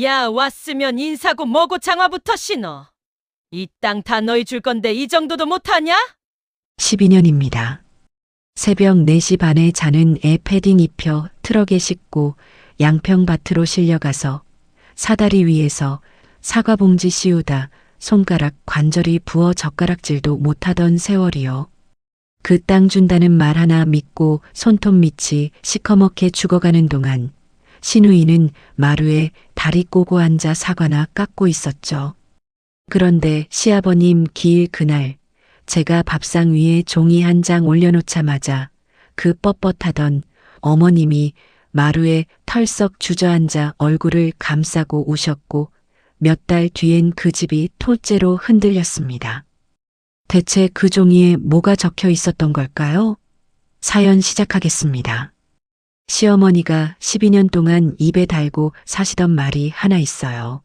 야, 왔으면 인사고 뭐고 장화부터 신어. 이 땅 다 너희 줄 건데 이 정도도 못하냐? 12년입니다. 새벽 4시 반에 자는 애 패딩 입혀 트럭에 싣고 양평밭으로 실려가서 사다리 위에서 사과 봉지 씌우다 손가락 관절이 부어 젓가락질도 못하던 세월이요. 그 땅 준다는 말 하나 믿고 손톱 밑이 시커멓게 죽어가는 동안 신우이는 마루에 다리 꼬고 앉아 사과나 깎고 있었죠. 그런데 시아버님 기일 그날 제가 밥상 위에 종이 한 장 올려놓자마자 그 뻣뻣하던 어머님이 마루에 털썩 주저앉아 얼굴을 감싸고 우셨고 몇 달 뒤엔 그 집이 토째로 흔들렸습니다. 대체 그 종이에 뭐가 적혀 있었던 걸까요? 사연 시작하겠습니다. 시어머니가 12년 동안 입에 달고 사시던 말이 하나 있어요.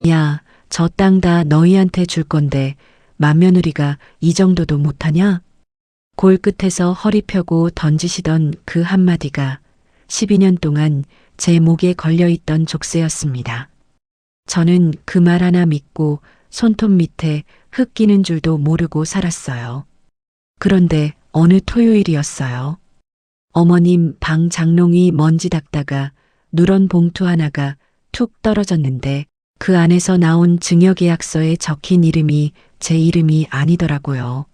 야, 저 땅 다 너희한테 줄 건데 맏며느리가 이 정도도 못하냐? 골끝에서 허리 펴고 던지시던 그 한마디가 12년 동안 제 목에 걸려있던 족쇄였습니다. 저는 그 말 하나 믿고 손톱 밑에 흙 끼는 줄도 모르고 살았어요. 그런데 어느 토요일이었어요. 어머님 방 장롱이 먼지 닦다가 누런 봉투 하나가 툭 떨어졌는데 그 안에서 나온 증여계약서에 적힌 이름이 제 이름이 아니더라고요.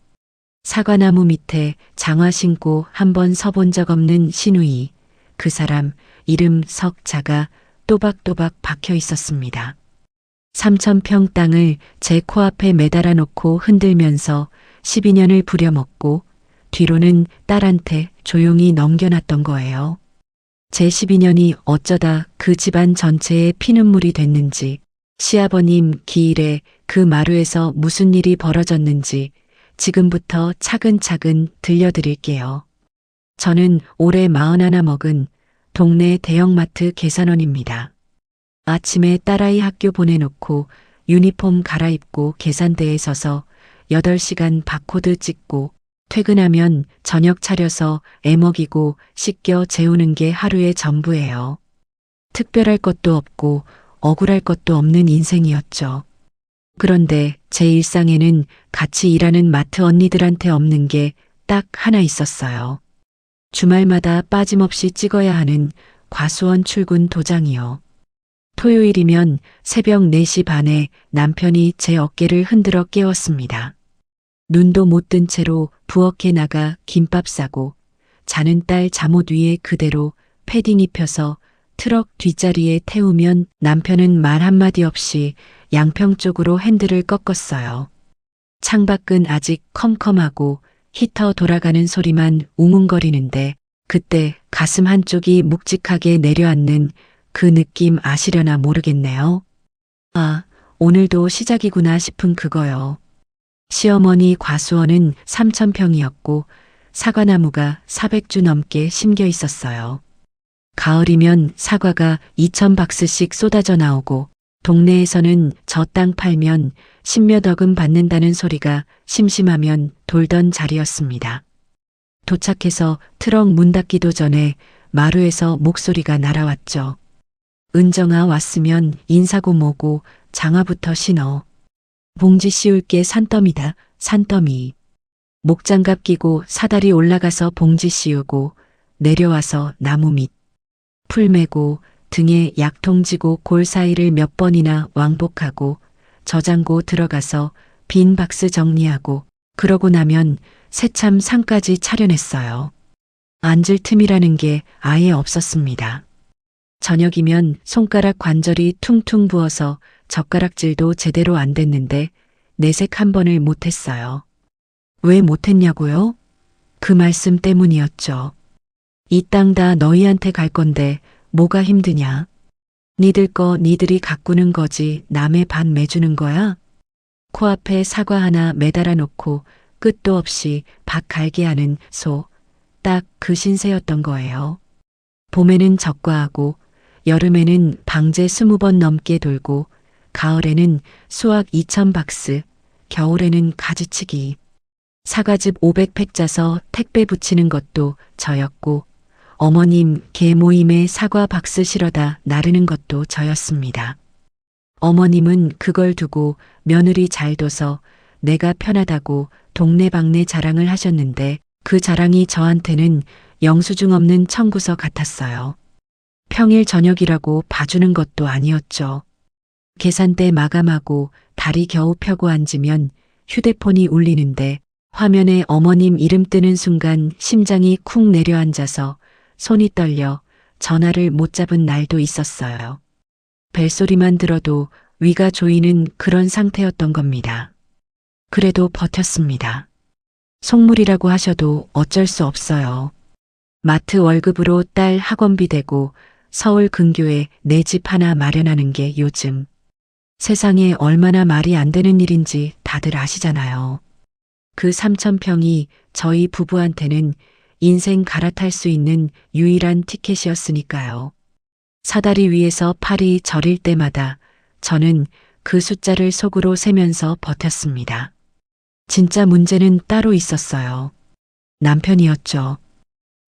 사과나무 밑에 장화 신고 한번 서본 적 없는 신우이, 그 사람 이름 석자가 또박또박 박혀 있었습니다. 3,000평 땅을 제 코앞에 매달아 놓고 흔들면서 12년을 부려먹고 뒤로는 딸한테 조용히 넘겨놨던 거예요. 제 12년이 어쩌다 그 집안 전체에 피눈물이 됐는지, 시아버님 기일에 그 마루에서 무슨 일이 벌어졌는지 지금부터 차근차근 들려드릴게요. 저는 올해 41 먹은 동네 대형마트 계산원입니다. 아침에 딸아이 학교 보내놓고 유니폼 갈아입고 계산대에 서서 8시간 바코드 찍고 퇴근하면 저녁 차려서 애 먹이고 씻겨 재우는 게 하루의 전부예요. 특별할 것도 없고 억울할 것도 없는 인생이었죠. 그런데 제 일상에는 같이 일하는 마트 언니들한테 없는 게 딱 하나 있었어요. 주말마다 빠짐없이 찍어야 하는 과수원 출근 도장이요. 토요일이면 새벽 4시 반에 남편이 제 어깨를 흔들어 깨웠습니다. 눈도 못 뜬 채로 부엌에 나가 김밥 싸고 자는 딸 잠옷 위에 그대로 패딩 입혀서 트럭 뒷자리에 태우면 남편은 말 한마디 없이 양평 쪽으로 핸들을 꺾었어요. 창밖은 아직 컴컴하고 히터 돌아가는 소리만 웅웅거리는데 그때 가슴 한쪽이 묵직하게 내려앉는 그 느낌 아시려나 모르겠네요. 아, 오늘도 시작이구나 싶은 그거요. 시어머니 과수원은 3,000평이었고 사과나무가 400주 넘게 심겨 있었어요. 가을이면 사과가 2,000박스씩 쏟아져 나오고 동네에서는 저 땅 팔면 10몇 억은 받는다는 소리가 심심하면 돌던 자리였습니다. 도착해서 트럭 문 닫기도 전에 마루에서 목소리가 날아왔죠. 은정아 왔으면 인사고 뭐고 장화부터 신어. 봉지 씌울게 산더미다, 산더미. 목장갑 끼고 사다리 올라가서 봉지 씌우고 내려와서 나무 밑. 풀 메고 등에 약통 지고 골 사이를 몇 번이나 왕복하고 저장고 들어가서 빈 박스 정리하고 그러고 나면 새참 상까지 차려냈어요. 앉을 틈이라는 게 아예 없었습니다. 저녁이면 손가락 관절이 퉁퉁 부어서 젓가락질도 제대로 안 됐는데 내색 한 번을 못했어요. 왜 못했냐고요? 그 말씀 때문이었죠. 이 땅 다 너희한테 갈 건데 뭐가 힘드냐? 니들 거 니들이 가꾸는 거지 남의 반 매주는 거야? 코앞에 사과 하나 매달아 놓고 끝도 없이 밥 갈게 하는 소, 딱 그 신세였던 거예요. 봄에는 적과하고 여름에는 방제 20번 넘게 돌고 가을에는 수확 2,000박스, 겨울에는 가지치기. 사과즙 500팩 짜서 택배 붙이는 것도 저였고 어머님 개 모임에 사과 박스 실어다 나르는 것도 저였습니다. 어머님은 그걸 두고 며느리 잘 둬서 내가 편하다고 동네방네 자랑을 하셨는데 그 자랑이 저한테는 영수증 없는 청구서 같았어요. 평일 저녁이라고 봐주는 것도 아니었죠. 계산대 마감하고 다리 겨우 펴고 앉으면 휴대폰이 울리는데 화면에 어머님 이름 뜨는 순간 심장이 쿵 내려앉아서 손이 떨려 전화를 못 잡은 날도 있었어요. 벨소리만 들어도 위가 조이는 그런 상태였던 겁니다. 그래도 버텼습니다. 속물이라고 하셔도 어쩔 수 없어요. 마트 월급으로 딸 학원비 대고 서울 근교에 내 집 하나 마련하는 게 요즘 세상에 얼마나 말이 안 되는 일인지 다들 아시잖아요. 그 3,000평이 저희 부부한테는 인생 갈아탈 수 있는 유일한 티켓이었으니까요. 사다리 위에서 팔이 저릴 때마다 저는 그 숫자를 속으로 세면서 버텼습니다. 진짜 문제는 따로 있었어요. 남편이었죠.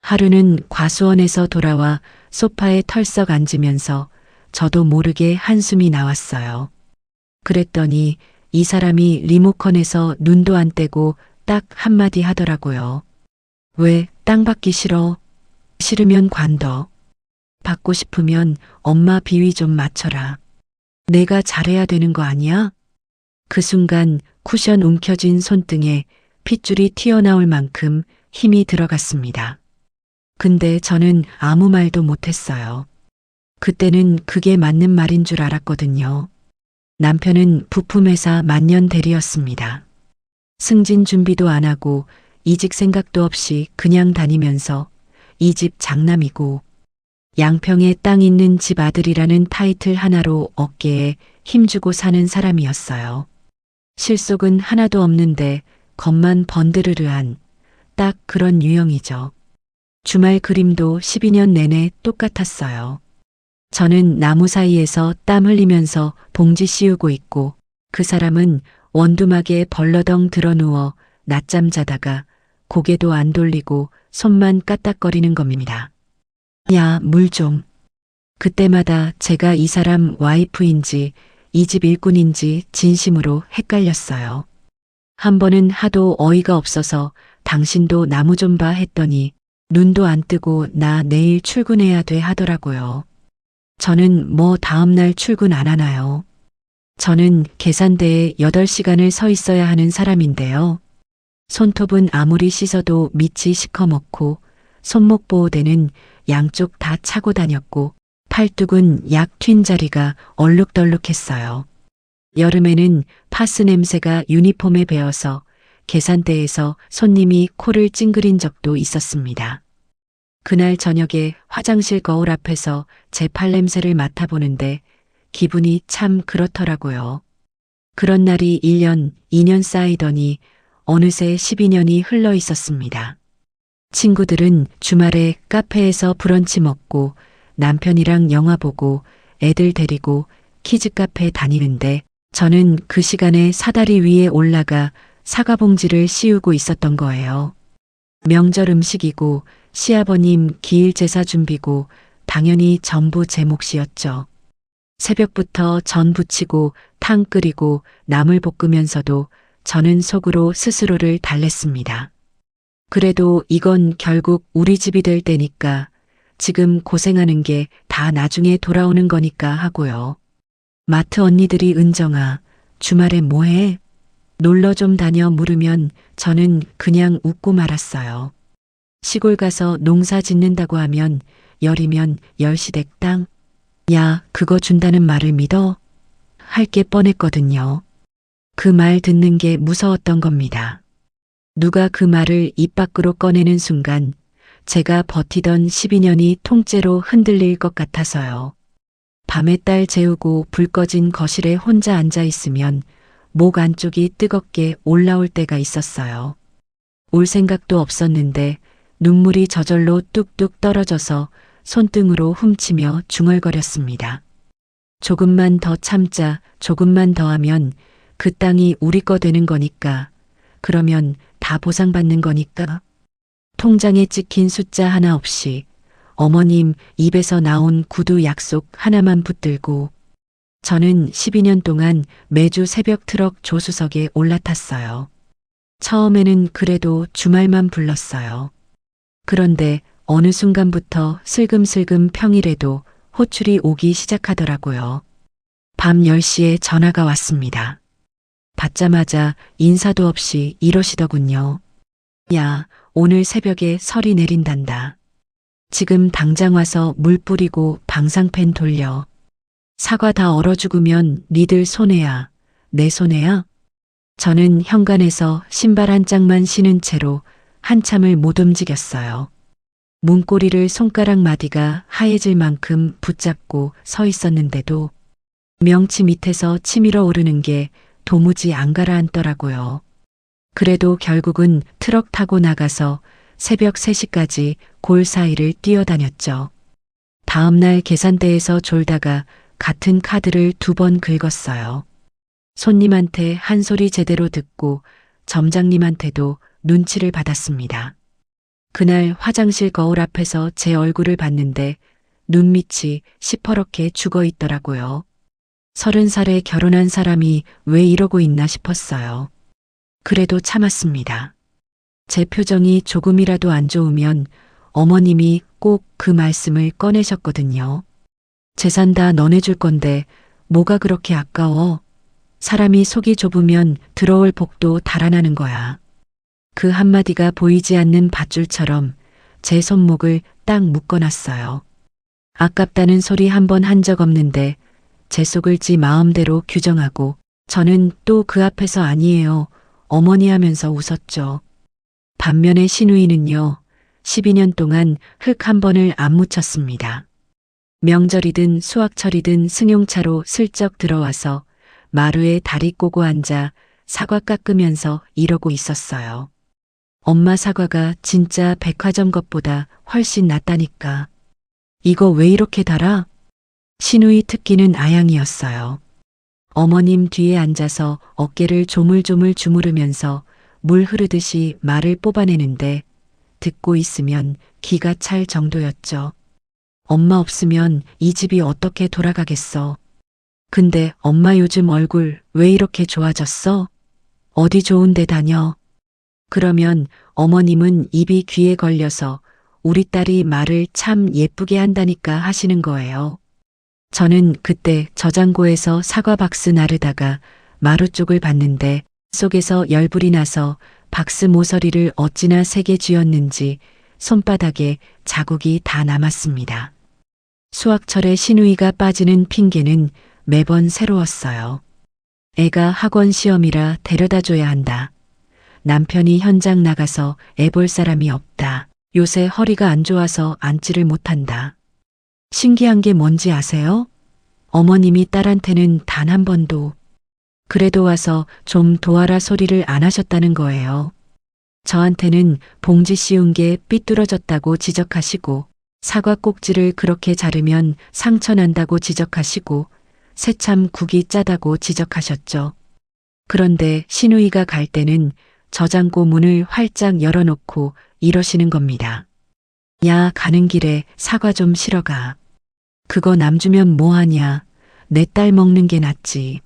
하루는 과수원에서 돌아와 소파에 털썩 앉으면서 저도 모르게 한숨이 나왔어요. 그랬더니 이 사람이 리모컨에서 눈도 안 떼고 딱 한마디 하더라고요. 왜 땅 받기 싫어? 싫으면 관둬. 받고 싶으면 엄마 비위 좀 맞춰라. 내가 잘해야 되는 거 아니야? 그 순간 쿠션 움켜쥔 손등에 핏줄이 튀어나올 만큼 힘이 들어갔습니다. 근데 저는 아무 말도 못했어요. 그때는 그게 맞는 말인 줄 알았거든요. 남편은 부품회사 만년 대리였습니다. 승진 준비도 안 하고 이직 생각도 없이 그냥 다니면서 이 집 장남이고 양평에 땅 있는 집 아들이라는 타이틀 하나로 어깨에 힘주고 사는 사람이었어요. 실속은 하나도 없는데 겉만 번드르르한 딱 그런 유형이죠. 주말 그림도 12년 내내 똑같았어요. 저는 나무 사이에서 땀 흘리면서 봉지 씌우고 있고 그 사람은 원두막에 벌러덩 드러누워 낮잠 자다가 고개도 안 돌리고 손만 까딱거리는 겁니다. 야, 물 좀. 그때마다 제가 이 사람 와이프인지 이 집 일꾼인지 진심으로 헷갈렸어요. 한 번은 하도 어이가 없어서 당신도 나무 좀 봐 했더니 눈도 안 뜨고 나 내일 출근해야 돼 하더라고요. 저는 뭐 다음날 출근 안 하나요? 저는 계산대에 8시간을 서 있어야 하는 사람인데요. 손톱은 아무리 씻어도 밑이 시커멓고 손목 보호대는 양쪽 다 차고 다녔고 팔뚝은 약 튄 자리가 얼룩덜룩했어요. 여름에는 파스 냄새가 유니폼에 배어서 계산대에서 손님이 코를 찡그린 적도 있었습니다. 그날 저녁에 화장실 거울 앞에서 제 팔 냄새를 맡아보는데 기분이 참 그렇더라고요. 그런 날이 1년, 2년 쌓이더니 어느새 12년이 흘러 있었습니다. 친구들은 주말에 카페에서 브런치 먹고 남편이랑 영화 보고 애들 데리고 키즈 카페 다니는데 저는 그 시간에 사다리 위에 올라가 사과 봉지를 씌우고 있었던 거예요. 명절 음식이고 시아버님 기일 제사 준비고 당연히 전부 제 몫이었죠. 새벽부터 전 부치고 탕 끓이고 나물 볶으면서도 저는 속으로 스스로를 달랬습니다. 그래도 이건 결국 우리 집이 될 때니까 지금 고생하는 게 다 나중에 돌아오는 거니까 하고요. 마트 언니들이 은정아, 주말에 뭐해? 놀러 좀 다녀 물으면 저는 그냥 웃고 말았어요. 시골 가서 농사 짓는다고 하면 열이면 열시댁 땅. 야, 그거 준다는 말을 믿어? 할 게 뻔했거든요. 그 말 듣는 게 무서웠던 겁니다. 누가 그 말을 입 밖으로 꺼내는 순간 제가 버티던 12년이 통째로 흔들릴 것 같아서요. 밤에 딸 재우고 불 꺼진 거실에 혼자 앉아 있으면 목 안쪽이 뜨겁게 올라올 때가 있었어요. 올 생각도 없었는데 눈물이 저절로 뚝뚝 떨어져서 손등으로 훔치며 중얼거렸습니다. 조금만 더 참자, 조금만 더 하면 그 땅이 우리 거 되는 거니까. 그러면 다 보상받는 거니까. 통장에 찍힌 숫자 하나 없이 어머님 입에서 나온 구두 약속 하나만 붙들고 저는 12년 동안 매주 새벽 트럭 조수석에 올라탔어요. 처음에는 그래도 주말만 불렀어요. 그런데 어느 순간부터 슬금슬금 평일에도 호출이 오기 시작하더라고요. 밤 10시에 전화가 왔습니다. 받자마자 인사도 없이 이러시더군요. 야, 오늘 새벽에 설이 내린단다. 지금 당장 와서 물 뿌리고 방상팬 돌려. 사과 다 얼어 죽으면 니들 손해야. 내 손해야? 저는 현관에서 신발 한 짝만 신은 채로 한참을 못 움직였어요. 문고리를 손가락 마디가 하얘질 만큼 붙잡고 서 있었는데도 명치 밑에서 치밀어 오르는 게 도무지 안 가라앉더라고요. 그래도 결국은 트럭 타고 나가서 새벽 3시까지 골 사이를 뛰어다녔죠. 다음날 계산대에서 졸다가 같은 카드를 2번 긁었어요. 손님한테 한 소리 제대로 듣고 점장님한테도 눈치를 받았습니다. 그날 화장실 거울 앞에서 제 얼굴을 봤는데 눈밑이 시퍼렇게 죽어 있더라고요. 30살에 결혼한 사람이 왜 이러고 있나 싶었어요. 그래도 참았습니다. 제 표정이 조금이라도 안 좋으면 어머님이 꼭 그 말씀을 꺼내셨거든요. 재산 다 너네 줄 건데 뭐가 그렇게 아까워? 사람이 속이 좁으면 들어올 복도 달아나는 거야. 그 한마디가 보이지 않는 밧줄처럼 제 손목을 딱 묶어놨어요. 아깝다는 소리 한 번 한 적 없는데 제 속을 지 마음대로 규정하고 저는 또 그 앞에서 아니에요. 어머니 하면서 웃었죠. 반면에 시누이는요. 12년 동안 흙 한 번을 안 묻혔습니다. 명절이든 수학철이든 승용차로 슬쩍 들어와서 마루에 다리 꼬고 앉아 사과 깎으면서 이러고 있었어요. 엄마 사과가 진짜 백화점 것보다 훨씬 낫다니까. 이거 왜 이렇게 달아? 시누이 특기는 아양이었어요. 어머님 뒤에 앉아서 어깨를 조물조물 주무르면서 물 흐르듯이 말을 뽑아내는데 듣고 있으면 기가 찰 정도였죠. 엄마 없으면 이 집이 어떻게 돌아가겠어. 근데 엄마 요즘 얼굴 왜 이렇게 좋아졌어? 어디 좋은 데 다녀? 그러면 어머님은 입이 귀에 걸려서 우리 딸이 말을 참 예쁘게 한다니까 하시는 거예요. 저는 그때 저장고에서 사과 박스 나르다가 마루 쪽을 봤는데 속에서 열불이 나서 박스 모서리를 어찌나 세게 쥐었는지 손바닥에 자국이 다 남았습니다. 수학철에 시누이가 빠지는 핑계는 매번 새로웠어요. 애가 학원 시험이라 데려다 줘야 한다. 남편이 현장 나가서 애 볼 사람이 없다. 요새 허리가 안 좋아서 앉지를 못한다. 신기한 게 뭔지 아세요? 어머님이 딸한테는 단 한 번도 그래도 와서 좀 도와라 소리를 안 하셨다는 거예요. 저한테는 봉지 씌운 게 삐뚤어졌다고 지적하시고 사과 꼭지를 그렇게 자르면 상처 난다고 지적하시고 새참 국이 짜다고 지적하셨죠. 그런데 시누이가 갈 때는 저장고 문을 활짝 열어놓고 이러시는 겁니다. 야, 가는 길에 사과 좀 실어 가. 그거 남 주면 뭐하냐. 내 딸 먹는 게 낫지.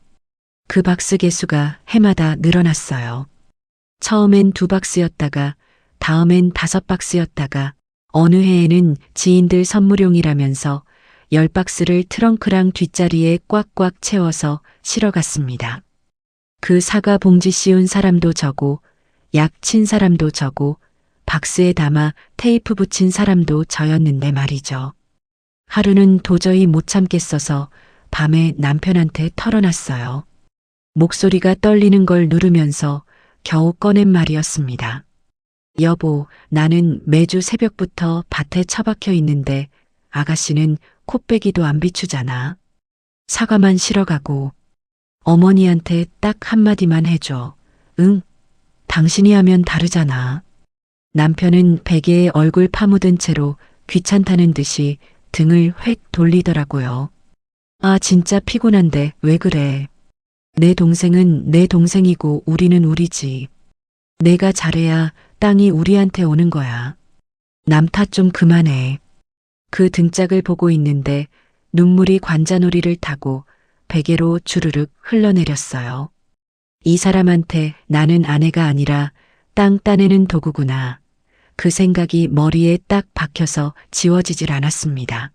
그 박스 개수가 해마다 늘어났어요. 처음엔 2박스였다가 다음엔 5박스였다가 어느 해에는 지인들 선물용이라면서 10박스를 트렁크랑 뒷자리에 꽉꽉 채워서 실어갔습니다. 그 사과 봉지 씌운 사람도 저고 약 친 사람도 저고 박스에 담아 테이프 붙인 사람도 저였는데 말이죠. 하루는 도저히 못 참겠어서 밤에 남편한테 털어놨어요. 목소리가 떨리는 걸 누르면서 겨우 꺼낸 말이었습니다. 여보, 나는 매주 새벽부터 밭에 처박혀 있는데 아가씨는 코빼기도 안 비추잖아. 사과만 실어가고 어머니한테 딱 한마디만 해줘. 응, 당신이 하면 다르잖아. 남편은 베개에 얼굴 파묻은 채로 귀찮다는 듯이 등을 획 돌리더라고요. 아, 진짜 피곤한데 왜 그래. 내 동생은 내 동생이고 우리는 우리지. 내가 잘해야 땅이 우리한테 오는 거야. 남 탓 좀 그만해. 그 등짝을 보고 있는데 눈물이 관자놀이를 타고 베개로 주르륵 흘러내렸어요. 이 사람한테 나는 아내가 아니라 땅 따내는 도구구나. 그 생각이 머리에 딱 박혀서 지워지질 않았습니다.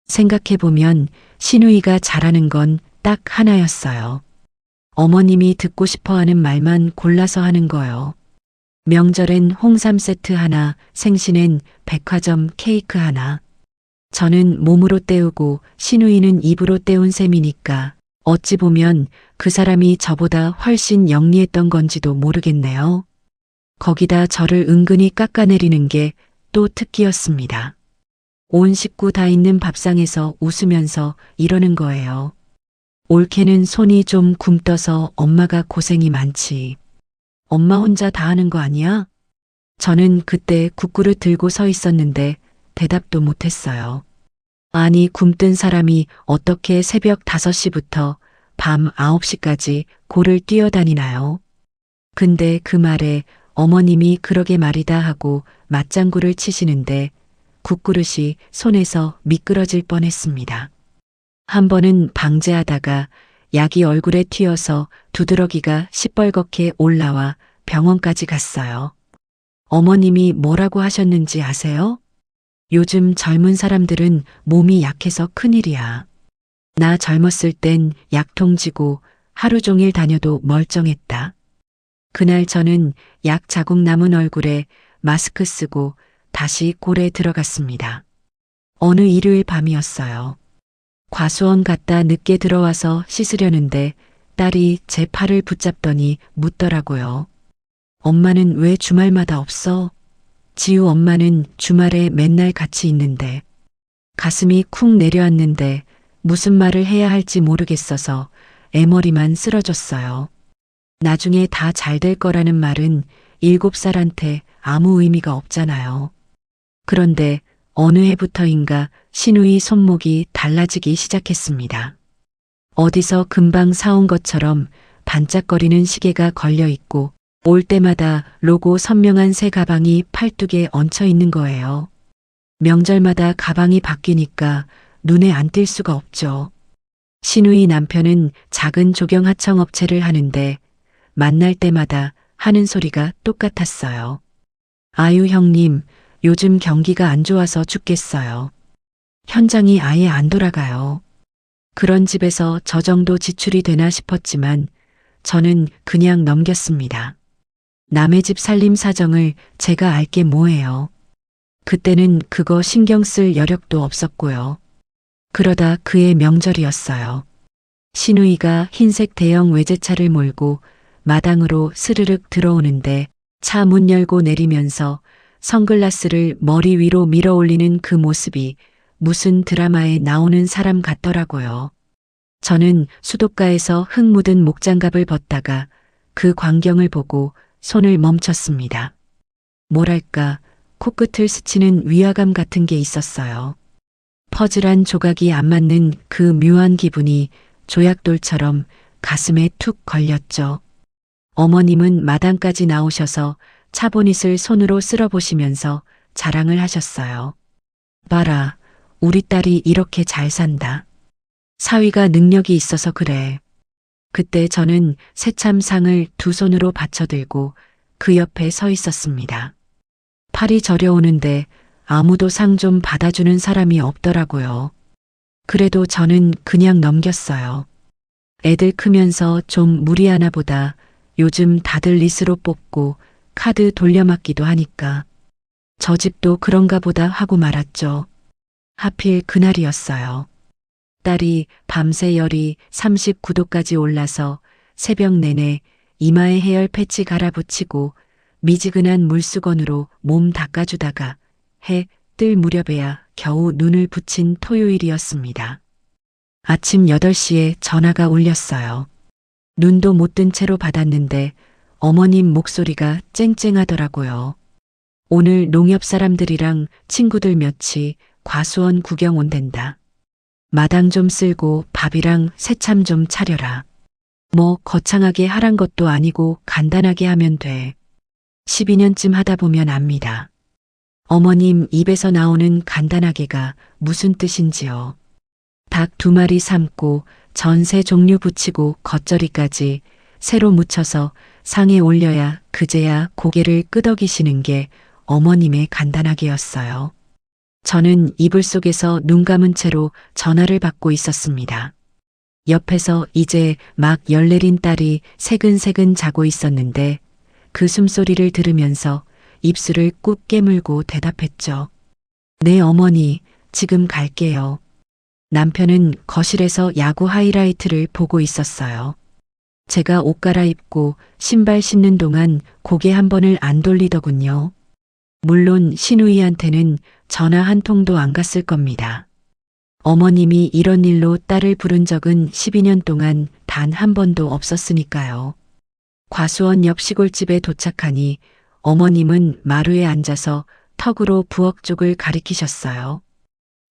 생각해보면 신우이가 잘하는 건 딱 하나였어요. 어머님이 듣고 싶어 하는 말만 골라서 하는 거요. 명절엔 홍삼 세트 하나, 생신엔 백화점 케이크 하나. 저는 몸으로 때우고 신우이는 입으로 때운 셈이니까 어찌 보면 그 사람이 저보다 훨씬 영리했던 건지도 모르겠네요. 거기다 저를 은근히 깎아내리는 게 또 특기였습니다. 온 식구 다 있는 밥상에서 웃으면서 이러는 거예요. 올케는 손이 좀 굼떠서 엄마가 고생이 많지. 엄마 혼자 다 하는 거 아니야? 저는 그때 국구를 들고 서 있었는데 대답도 못했어요. 아니 굼뜬 사람이 어떻게 새벽 5시부터 밤 9시까지 골을 뛰어다니나요? 근데 그 말에 어머님이 그러게 말이다 하고 맞장구를 치시는데 국그릇이 손에서 미끄러질 뻔했습니다. 한 번은 방제하다가 약이 얼굴에 튀어서 두드러기가 시뻘겋게 올라와 병원까지 갔어요. 어머님이 뭐라고 하셨는지 아세요? 요즘 젊은 사람들은 몸이 약해서 큰일이야. 나 젊었을 땐 약통 지고 하루 종일 다녀도 멀쩡했다. 그날 저는 약 자국 남은 얼굴에 마스크 쓰고 다시 골에 들어갔습니다. 어느 일요일 밤이었어요. 과수원 갔다 늦게 들어와서 씻으려는데 딸이 제 팔을 붙잡더니 묻더라고요. 엄마는 왜 주말마다 없어? 지우 엄마는 주말에 맨날 같이 있는데. 가슴이 쿵 내려앉는데 무슨 말을 해야 할지 모르겠어서 애머리만 쓰러졌어요. 나중에 다 잘 될 거라는 말은 7살한테 아무 의미가 없잖아요. 그런데 어느 해부터인가 신우이 손목이 달라지기 시작했습니다. 어디서 금방 사온 것처럼 반짝거리는 시계가 걸려 있고 올 때마다 로고 선명한 새 가방이 팔뚝에 얹혀 있는 거예요. 명절마다 가방이 바뀌니까 눈에 안 띌 수가 없죠. 신우이 남편은 작은 조경 하청 업체를 하는데 만날 때마다 하는 소리가 똑같았어요. 아유 형님, 요즘 경기가 안 좋아서 죽겠어요. 현장이 아예 안 돌아가요. 그런 집에서 저 정도 지출이 되나 싶었지만 저는 그냥 넘겼습니다. 남의 집 살림 사정을 제가 알 게 뭐예요. 그때는 그거 신경 쓸 여력도 없었고요. 그러다 그해 명절이었어요. 신우이가 흰색 대형 외제차를 몰고 마당으로 스르륵 들어오는데 차 문 열고 내리면서 선글라스를 머리 위로 밀어 올리는 그 모습이 무슨 드라마에 나오는 사람 같더라고요. 저는 수도가에서 흙 묻은 목장갑을 벗다가 그 광경을 보고 손을 멈췄습니다. 뭐랄까, 코끝을 스치는 위화감 같은 게 있었어요. 퍼즐한 조각이 안 맞는 그 묘한 기분이 조약돌처럼 가슴에 툭 걸렸죠. 어머님은 마당까지 나오셔서 차보닛을 손으로 쓸어보시면서 자랑을 하셨어요. 봐라, 우리 딸이 이렇게 잘 산다. 사위가 능력이 있어서 그래. 그때 저는 새참상을 두 손으로 받쳐들고 그 옆에 서 있었습니다. 팔이 저려오는데 아무도 상 좀 받아주는 사람이 없더라고요. 그래도 저는 그냥 넘겼어요. 애들 크면서 좀 무리하나 보다. 요즘 다들 리스로 뽑고 카드 돌려막기도 하니까. 저 집도 그런가 보다 하고 말았죠. 하필 그날이었어요. 딸이 밤새 열이 39도까지 올라서 새벽 내내 이마에 해열 패치 갈아붙이고 미지근한 물수건으로 몸 닦아주다가 해 뜰 무렵에야 겨우 눈을 붙인 토요일이었습니다. 아침 8시에 전화가 울렸어요. 눈도 못 뜬 채로 받았는데 어머님 목소리가 쨍쨍하더라고요. 오늘 농협 사람들이랑 친구들 몇이 과수원 구경 온댄다. 마당 좀 쓸고 밥이랑 새참 좀 차려라. 뭐 거창하게 하란 것도 아니고 간단하게 하면 돼. 12년쯤 하다 보면 압니다. 어머님 입에서 나오는 간단하게가 무슨 뜻인지요. 닭 2마리 삶고 전세 종류 붙이고 겉절이까지 새로 묻혀서 상에 올려야 그제야 고개를 끄덕이시는 게 어머님의 간단하게였어요. 저는 이불 속에서 눈 감은 채로 전화를 받고 있었습니다. 옆에서 이제 막 열내린 딸이 새근새근 자고 있었는데 그 숨소리를 들으면서 입술을 꾹 깨물고 대답했죠. 네, 어머니, 지금 갈게요. 남편은 거실에서 야구 하이라이트를 보고 있었어요. 제가 옷 갈아입고 신발 신는 동안 고개 한 번을 안 돌리더군요. 물론 신우이한테는 전화 한 통도 안 갔을 겁니다. 어머님이 이런 일로 딸을 부른 적은 12년 동안 단 한 번도 없었으니까요. 과수원 옆 시골집에 도착하니 어머님은 마루에 앉아서 턱으로 부엌 쪽을 가리키셨어요.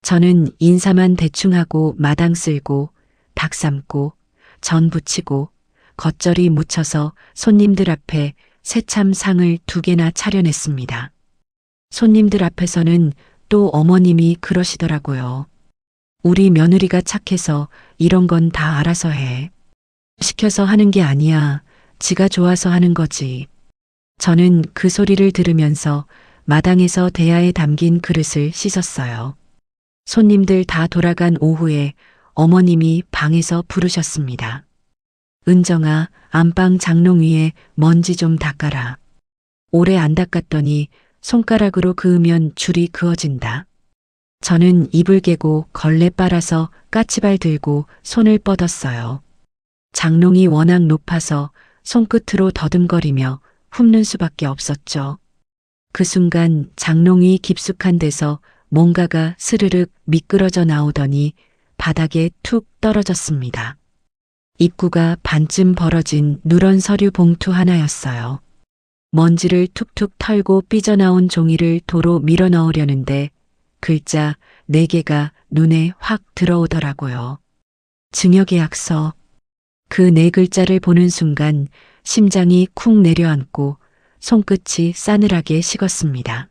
저는 인사만 대충 하고 마당 쓸고 닭 삶고 전 부치고 겉절이 묻혀서 손님들 앞에 새참 상을 2개나 차려냈습니다. 손님들 앞에서는 또 어머님이 그러시더라고요. 우리 며느리가 착해서 이런 건 다 알아서 해. 시켜서 하는 게 아니야. 지가 좋아서 하는 거지. 저는 그 소리를 들으면서 마당에서 대야에 담긴 그릇을 씻었어요. 손님들 다 돌아간 오후에 어머님이 방에서 부르셨습니다. 은정아, 안방 장롱 위에 먼지 좀 닦아라. 오래 안 닦았더니 손가락으로 그으면 줄이 그어진다. 저는 이불 개고 걸레 빨아서 까치발 들고 손을 뻗었어요. 장롱이 워낙 높아서 손끝으로 더듬거리며 훑는 수밖에 없었죠. 그 순간 장롱이 깊숙한 데서 뭔가가 스르륵 미끄러져 나오더니 바닥에 툭 떨어졌습니다. 입구가 반쯤 벌어진 누런 서류 봉투 하나였어요. 먼지를 툭툭 털고 삐져나온 종이를 도로 밀어 넣으려는데 글자 4개가 눈에 확 들어오더라고요. 증여계약서. 그 4글자를 보는 순간 심장이 쿵 내려앉고 손끝이 싸늘하게 식었습니다.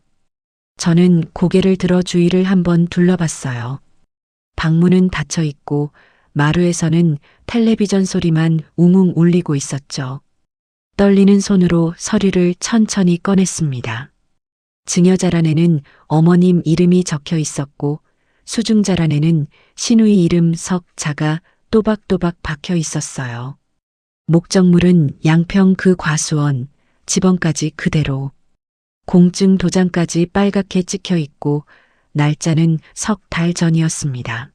저는 고개를 들어 주위를 한번 둘러봤어요. 방문은 닫혀 있고 마루에서는 텔레비전 소리만 웅웅 울리고 있었죠. 떨리는 손으로 서류를 천천히 꺼냈습니다. 증여자란에는 어머님 이름이 적혀 있었고 수중자란에는 시누이 이름 석자가 또박또박 박혀 있었어요. 목적물은 양평 그 과수원, 집원까지 그대로. 공증 도장까지 빨갛게 찍혀 있고 날짜는 석 달 전이었습니다.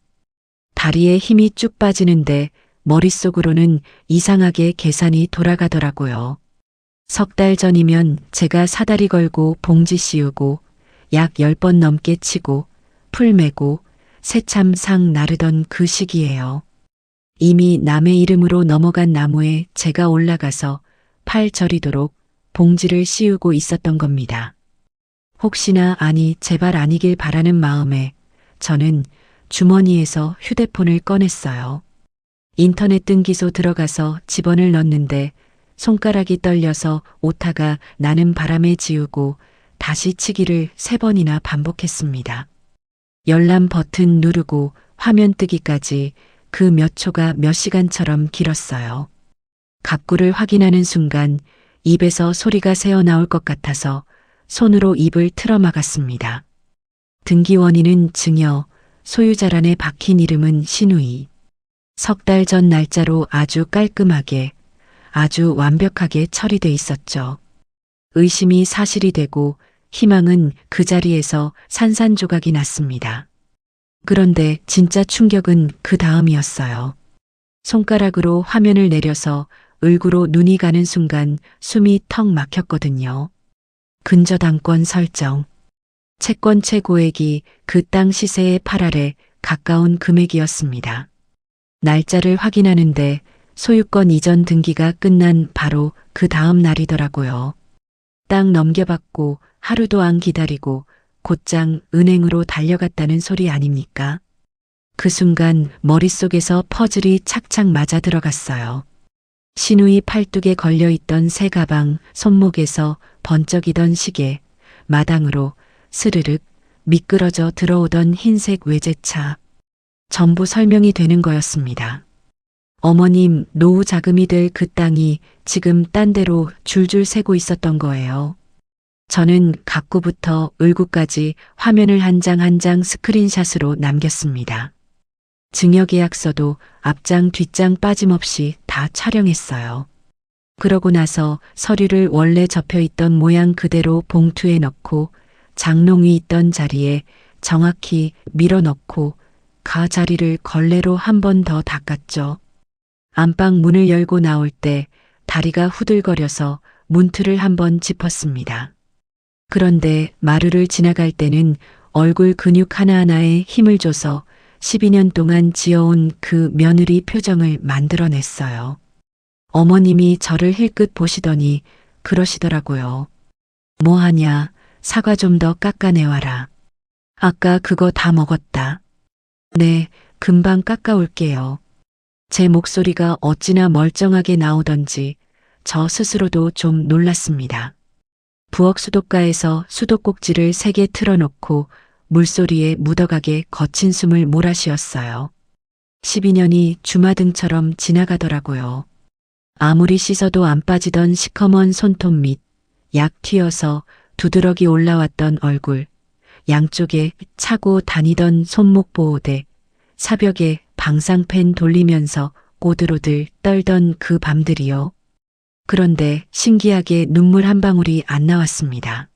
다리에 힘이 쭉 빠지는데 머릿속으로는 이상하게 계산이 돌아가더라고요. 석 달 전이면 제가 사다리 걸고 봉지 씌우고 약 10번 넘게 치고 풀 메고 새참 상 나르던 그 시기예요. 이미 남의 이름으로 넘어간 나무에 제가 올라가서 팔 저리도록 봉지를 씌우고 있었던 겁니다. 혹시나 아니 제발 아니길 바라는 마음에 저는 주머니에서 휴대폰을 꺼냈어요. 인터넷 등기소 들어가서 집원을 넣는데 손가락이 떨려서 오타가 나는 바람에 지우고 다시 치기를 3번이나 반복했습니다. 열람 버튼 누르고 화면 뜨기까지 그 몇 초가 몇 시간처럼 길었어요. 갑구를 확인하는 순간 입에서 소리가 새어나올 것 같아서 손으로 입을 틀어막았습니다. 등기원인은 증여, 소유자란에 박힌 이름은 신우이. 석 달 전 날짜로 아주 깔끔하게, 아주 완벽하게 처리돼 있었죠. 의심이 사실이 되고 희망은 그 자리에서 산산조각이 났습니다. 그런데 진짜 충격은 그 다음이었어요. 손가락으로 화면을 내려서 을구로 눈이 가는 순간 숨이 턱 막혔거든요. 근저당권 설정. 채권 최고액이 그 땅 시세의 8할에 가까운 금액이었습니다. 날짜를 확인하는데 소유권 이전 등기가 끝난 바로 그 다음 날이더라고요. 땅 넘겨받고 하루도 안 기다리고 곧장 은행으로 달려갔다는 소리 아닙니까? 그 순간 머릿속에서 퍼즐이 착착 맞아 들어갔어요. 시누이 팔뚝에 걸려있던 새 가방, 손목에서 번쩍이던 시계, 마당으로 스르륵 미끄러져 들어오던 흰색 외제차. 전부 설명이 되는 거였습니다. 어머님 노후 자금이 될 그 땅이 지금 딴 데로 줄줄 새고 있었던 거예요. 저는 각구부터 을구까지 화면을 한 장 한 장 스크린샷으로 남겼습니다. 증여계약서도 앞장 뒷장 빠짐없이 다 촬영했어요. 그러고 나서 서류를 원래 접혀있던 모양 그대로 봉투에 넣고 장롱이 있던 자리에 정확히 밀어 넣고 가 자리를 걸레로 한 번 더 닦았죠. 안방 문을 열고 나올 때 다리가 후들거려서 문틀을 한 번 짚었습니다. 그런데 마루를 지나갈 때는 얼굴 근육 하나하나에 힘을 줘서 12년 동안 지어온 그 며느리 표정을 만들어냈어요. 어머님이 저를 힐끗 보시더니 그러시더라고요. 뭐하냐, 사과 좀 더 깎아내와라. 아까 그거 다 먹었다. 네, 금방 깎아올게요. 제 목소리가 어찌나 멀쩡하게 나오던지 저 스스로도 좀 놀랐습니다. 부엌 수도가에서 수도꼭지를 3개 틀어놓고 물소리에 묻어가게 거친 숨을 몰아쉬었어요. 12년이 주마등처럼 지나가더라고요. 아무리 씻어도 안 빠지던 시커먼 손톱 밑, 약 튀어서 두드러기 올라왔던 얼굴, 양쪽에 차고 다니던 손목 보호대, 사벽에 방상팬 돌리면서 꼬들꼬들 떨던 그 밤들이요. 그런데 신기하게 눈물 한 방울이 안 나왔습니다.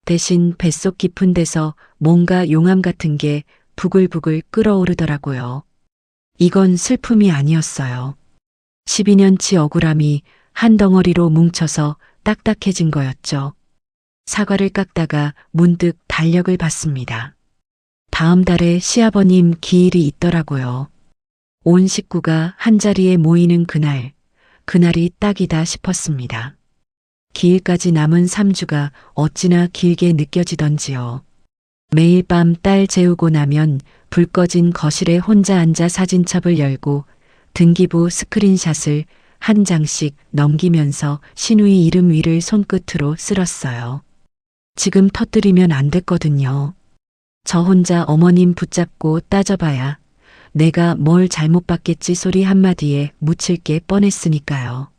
대신 뱃속 깊은 데서 뭔가 용암 같은 게 부글부글 끓어오르더라고요. 이건 슬픔이 아니었어요. 12년치 억울함이 한 덩어리로 뭉쳐서 딱딱해진 거였죠. 사과를 깎다가 문득 달력을 봤습니다. 다음 달에 시아버님 기일이 있더라고요. 온 식구가 한자리에 모이는 그날이 딱이다 싶었습니다. 기일까지 남은 3주가 어찌나 길게 느껴지던지요. 매일 밤 딸 재우고 나면 불 꺼진 거실에 혼자 앉아 사진첩을 열고 등기부 스크린샷을 한 장씩 넘기면서 시누이 이름 위를 손끝으로 쓸었어요. 지금 터뜨리면 안 됐거든요. 저 혼자 어머님 붙잡고 따져봐야 내가 뭘 잘못 봤겠지 소리 한마디에 묻힐 게 뻔했으니까요.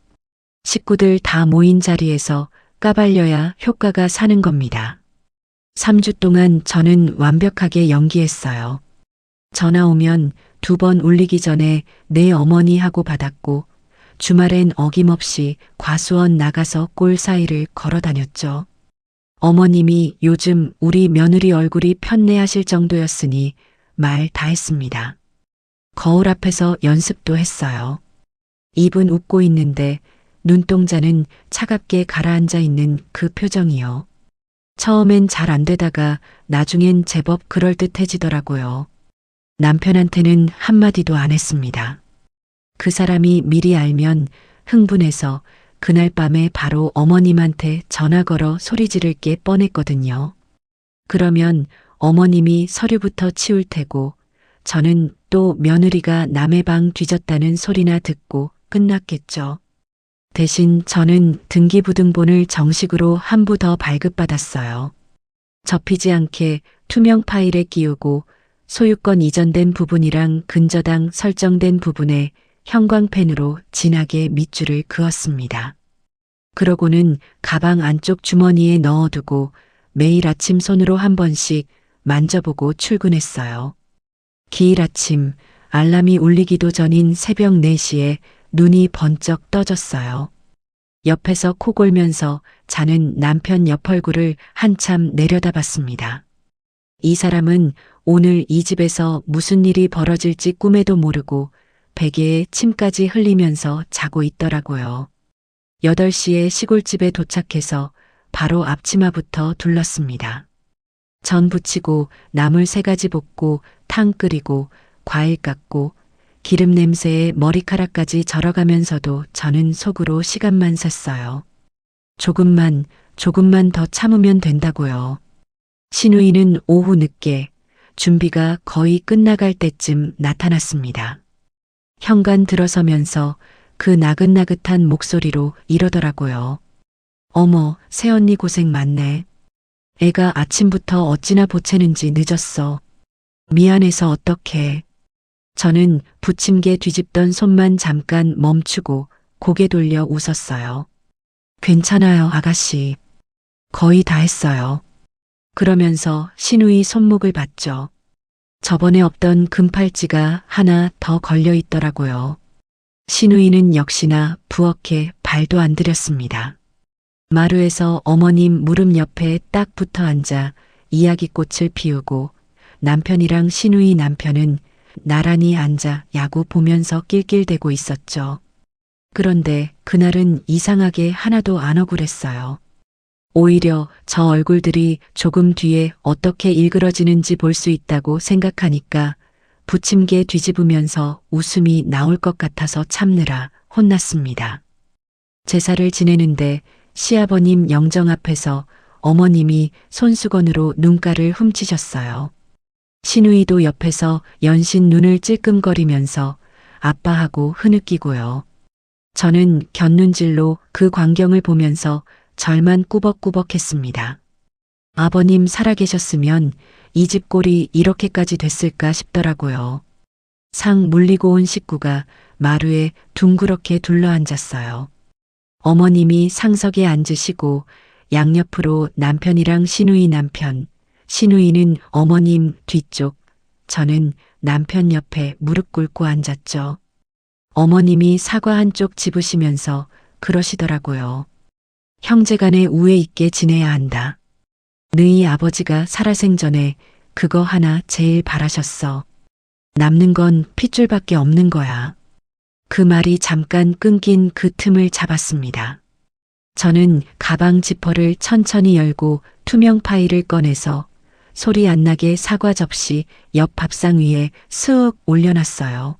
식구들 다 모인 자리에서 까발려야 효과가 사는 겁니다. 3주 동안 저는 완벽하게 연기했어요. 전화 오면 2번 울리기 전에 내 어머니 하고 받았고 주말엔 어김없이 과수원 나가서 꼴 사이를 걸어 다녔죠. 어머님이 요즘 우리 며느리 얼굴이 편내하실 정도였으니 말 다 했습니다. 거울 앞에서 연습도 했어요. 입은 웃고 있는데 눈동자는 차갑게 가라앉아 있는 그 표정이요. 처음엔 잘 안 되다가 나중엔 제법 그럴듯해지더라고요. 남편한테는 한마디도 안 했습니다. 그 사람이 미리 알면 흥분해서 그날 밤에 바로 어머님한테 전화 걸어 소리 지를 게 뻔했거든요. 그러면 어머님이 서류부터 치울 테고 저는 또 며느리가 남의 방 뒤졌다는 소리나 듣고 끝났겠죠. 대신 저는 등기부등본을 정식으로 한 부 더 발급받았어요. 접히지 않게 투명 파일에 끼우고 소유권 이전된 부분이랑 근저당 설정된 부분에 형광펜으로 진하게 밑줄을 그었습니다. 그러고는 가방 안쪽 주머니에 넣어두고 매일 아침 손으로 한 번씩 만져보고 출근했어요. 기일 아침 알람이 울리기도 전인 새벽 4시에 눈이 번쩍 떠졌어요. 옆에서 코 골면서 자는 남편 옆 얼굴을 한참 내려다봤습니다. 이 사람은 오늘 이 집에서 무슨 일이 벌어질지 꿈에도 모르고 베개에 침까지 흘리면서 자고 있더라고요. 8시에 시골집에 도착해서 바로 앞치마부터 둘렀습니다. 전 부치고 나물 3가지 볶고 탕 끓이고 과일 깎고 기름 냄새에 머리카락까지 절어가면서도 저는 속으로 시간만 샜어요. 조금만 더 참으면 된다고요. 시누이는 오후 늦게 준비가 거의 끝나갈 때쯤 나타났습니다. 현관 들어서면서 그 나긋나긋한 목소리로 이러더라고요. 어머, 새언니 고생 많네. 애가 아침부터 어찌나 보채는지 늦었어. 미안해서 어떡해. 저는 부침개 뒤집던 손만 잠깐 멈추고 고개 돌려 웃었어요. 괜찮아요, 아가씨. 거의 다 했어요. 그러면서 신우이 손목을 봤죠. 저번에 없던 금팔찌가 하나 더 걸려 있더라고요. 신우이는 역시나 부엌에 발도 안 들였습니다. 마루에서 어머님 무릎 옆에 딱 붙어 앉아 이야기꽃을 피우고 남편이랑 신우이 남편은 나란히 앉아 야구 보면서 낄낄대고 있었죠. 그런데 그날은 이상하게 하나도 안 억울했어요. 오히려 저 얼굴들이 조금 뒤에 어떻게 일그러지는지 볼 수 있다고 생각하니까 부침개 뒤집으면서 웃음이 나올 것 같아서 참느라 혼났습니다. 제사를 지내는데 시아버님 영정 앞에서 어머님이 손수건으로 눈가를 훔치셨어요. 신우이도 옆에서 연신 눈을 찔끔거리면서 아빠하고 흐느끼고요. 저는 곁눈질로 그 광경을 보면서 절만 꾸벅꾸벅했습니다. 아버님 살아계셨으면 이 집 꼴이 이렇게까지 됐을까 싶더라고요. 상 물리고 온 식구가 마루에 둥그렇게 둘러앉았어요. 어머님이 상석에 앉으시고 양옆으로 남편이랑 신우이 남편, 신우이는 어머님 뒤쪽, 저는 남편 옆에 무릎 꿇고 앉았죠. 어머님이 사과 한쪽 집으시면서 그러시더라고요. 형제간에 우애 있게 지내야 한다. 너희 아버지가 살아생전에 그거 하나 제일 바라셨어. 남는 건 핏줄밖에 없는 거야. 그 말이 잠깐 끊긴 그 틈을 잡았습니다. 저는 가방 지퍼를 천천히 열고 투명 파일을 꺼내서 소리 안 나게 사과 접시 옆 밥상 위에 쓱 올려놨어요.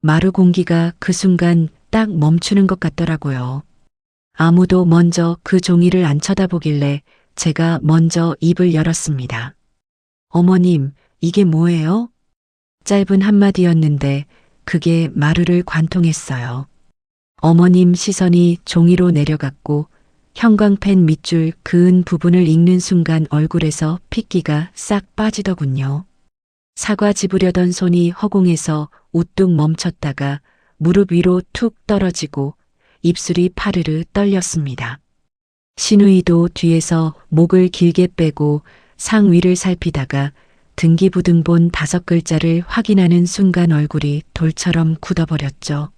마루 공기가 그 순간 딱 멈추는 것 같더라고요. 아무도 먼저 그 종이를 안 쳐다보길래 제가 먼저 입을 열었습니다. 어머님, 이게 뭐예요? 짧은 한마디였는데 그게 마루를 관통했어요. 어머님 시선이 종이로 내려갔고 형광펜 밑줄 그은 부분을 읽는 순간 얼굴에서 핏기가 싹 빠지더군요. 사과 집으려던 손이 허공에서 우뚝 멈췄다가 무릎 위로 툭 떨어지고 입술이 파르르 떨렸습니다. 신우이도 뒤에서 목을 길게 빼고 상 위를 살피다가 등기부등본 5글자를 확인하는 순간 얼굴이 돌처럼 굳어버렸죠.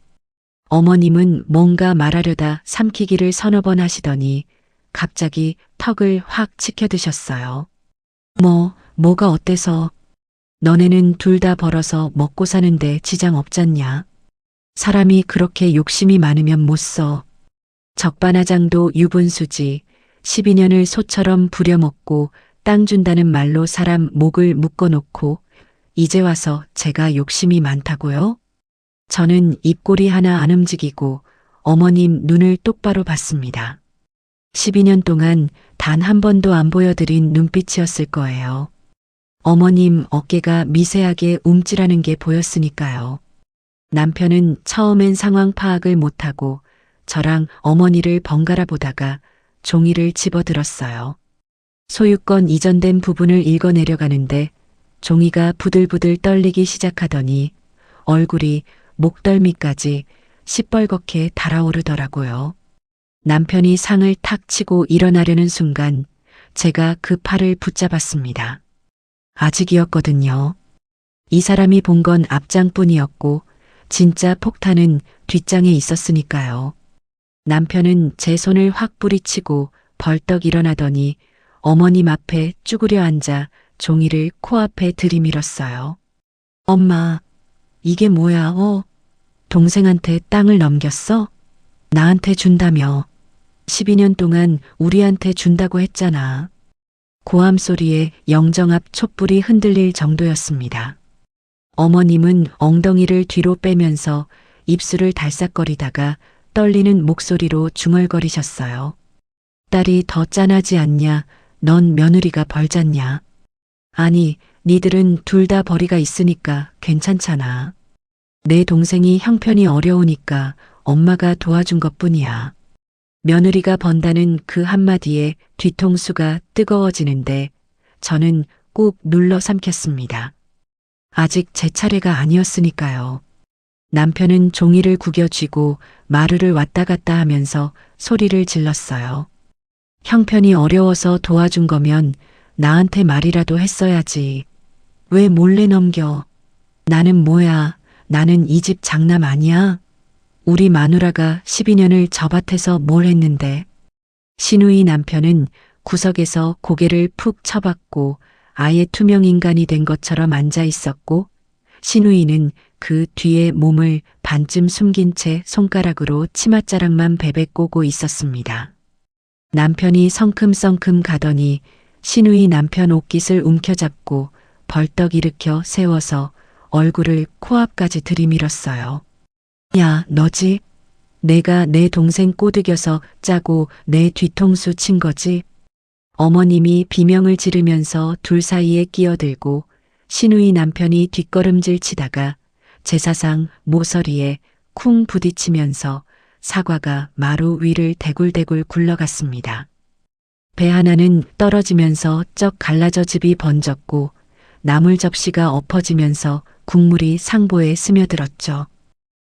어머님은 뭔가 말하려다 삼키기를 서너 번 하시더니 갑자기 턱을 확 치켜드셨어요. 뭐가 어때서? 너네는 둘 다 벌어서 먹고 사는데 지장 없잖냐? 사람이 그렇게 욕심이 많으면 못 써. 적반하장도 유분수지. 12년을 소처럼 부려먹고 땅 준다는 말로 사람 목을 묶어놓고 이제 와서 제가 욕심이 많다고요? 저는 입꼬리 하나 안 움직이고 어머님 눈을 똑바로 봤습니다. 12년 동안 단 한 번도 안 보여드린 눈빛이었을 거예요. 어머님 어깨가 미세하게 움찔하는 게 보였으니까요. 남편은 처음엔 상황 파악을 못하고 저랑 어머니를 번갈아 보다가 종이를 집어들었어요. 소유권 이전된 부분을 읽어내려가는데 종이가 부들부들 떨리기 시작하더니 얼굴이 목덜미까지 시뻘겋게 달아오르더라고요. 남편이 상을 탁 치고 일어나려는 순간 제가 그 팔을 붙잡았습니다. 아직이었거든요. 이 사람이 본 건 앞장뿐이었고 진짜 폭탄은 뒷장에 있었으니까요. 남편은 제 손을 확 뿌리치고 벌떡 일어나더니 어머님 앞에 쭈그려 앉아 종이를 코앞에 들이밀었어요. 엄마, 이게 뭐야, 동생한테 땅을 넘겼어? 나한테 준다며. 12년 동안 우리한테 준다고 했잖아. 고함 소리에 영정 앞 촛불이 흔들릴 정도였습니다. 어머님은 엉덩이를 뒤로 빼면서 입술을 달싹거리다가 떨리는 목소리로 중얼거리셨어요. 딸이 더 짠하지 않냐? 넌 며느리가 벌잖냐? 아니, 니들은 둘 다 벌이가 있으니까 괜찮잖아. 내 동생이 형편이 어려우니까 엄마가 도와준 것뿐이야. 며느리가 번다는 그 한마디에 뒤통수가 뜨거워지는데 저는 꾹 눌러 삼켰습니다. 아직 제 차례가 아니었으니까요. 남편은 종이를 구겨 쥐고 마루를 왔다 갔다 하면서 소리를 질렀어요. 형편이 어려워서 도와준 거면 나한테 말이라도 했어야지. 왜 몰래 넘겨? 나는 뭐야? 나는 이 집 장남 아니야? 우리 마누라가 12년을 저 밭에서 뭘 했는데. 신우이 남편은 구석에서 고개를 푹 쳐박고 아예 투명인간이 된 것처럼 앉아 있었고 신우이는 그 뒤에 몸을 반쯤 숨긴 채 손가락으로 치맛자락만 베베 꼬고 있었습니다. 남편이 성큼성큼 가더니 신우이 남편 옷깃을 움켜잡고 벌떡 일으켜 세워서 얼굴을 코앞까지 들이밀었어요. 야, 너지? 내가 내 동생 꼬드겨서 짜고 내 뒤통수 친 거지? 어머님이 비명을 지르면서 둘 사이에 끼어들고 신우이 남편이 뒷걸음질 치다가 제사상 모서리에 쿵 부딪히면서 사과가 마루 위를 대굴대굴 굴러갔습니다. 배 하나는 떨어지면서 쩍 갈라져 즙이 번졌고 나물 접시가 엎어지면서 국물이 상보에 스며들었죠.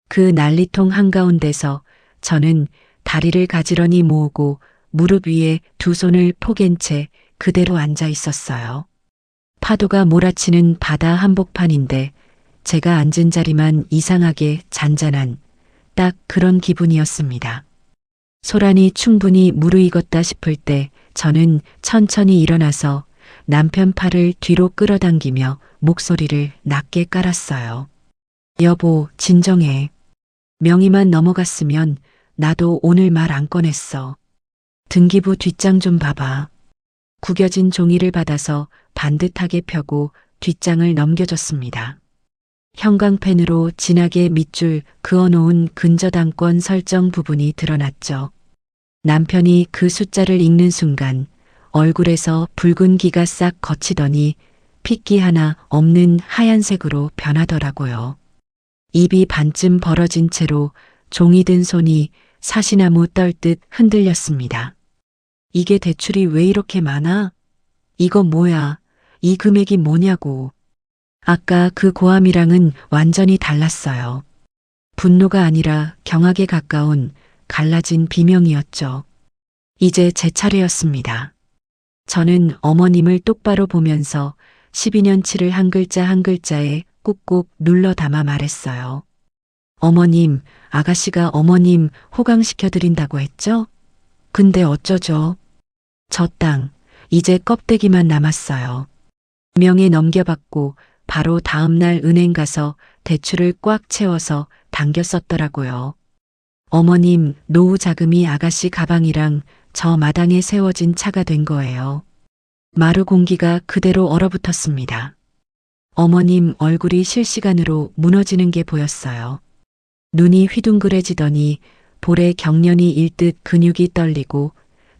그 난리통 한가운데서 저는 다리를 가지런히 모으고 무릎 위에 두 손을 포갠 채 그대로 앉아 있었어요. 파도가 몰아치는 바다 한복판인데 제가 앉은 자리만 이상하게 잔잔한 딱 그런 기분이었습니다. 소란이 충분히 무르익었다 싶을 때 저는 천천히 일어나서 남편 팔을 뒤로 끌어당기며 목소리를 낮게 깔았어요. 여보, 진정해. 명의만 넘어갔으면 나도 오늘 말 안 꺼냈어. 등기부 뒷장 좀 봐봐. 구겨진 종이를 받아서 반듯하게 펴고 뒷장을 넘겨줬습니다. 형광펜으로 진하게 밑줄 그어놓은 근저당권 설정 부분이 드러났죠. 남편이 그 숫자를 읽는 순간 얼굴에서 붉은기가 싹 걷히더니 핏기 하나 없는 하얀색으로 변하더라고요. 입이 반쯤 벌어진 채로 종이 든 손이 사시나무 떨듯 흔들렸습니다. 이게 대출이 왜 이렇게 많아? 이거 뭐야? 이 금액이 뭐냐고. 아까 그 고함이랑은 완전히 달랐어요. 분노가 아니라 경악에 가까운 갈라진 비명이었죠. 이제 제 차례였습니다. 저는 어머님을 똑바로 보면서 12년치를 한 글자 한 글자에 꾹꾹 눌러 담아 말했어요. 어머님, 아가씨가 어머님 호강시켜드린다고 했죠? 근데 어쩌죠? 저 땅, 이제 껍데기만 남았어요. 명에 넘겨받고 바로 다음날 은행 가서 대출을 꽉 채워서 당겨 썼더라고요. 어머님 노후 자금이 아가씨 가방이랑 저 마당에 세워진 차가 된 거예요. 마루 공기가 그대로 얼어붙었습니다. 어머님 얼굴이 실시간으로 무너지는 게 보였어요. 눈이 휘둥그레지더니 볼에 경련이 일듯 근육이 떨리고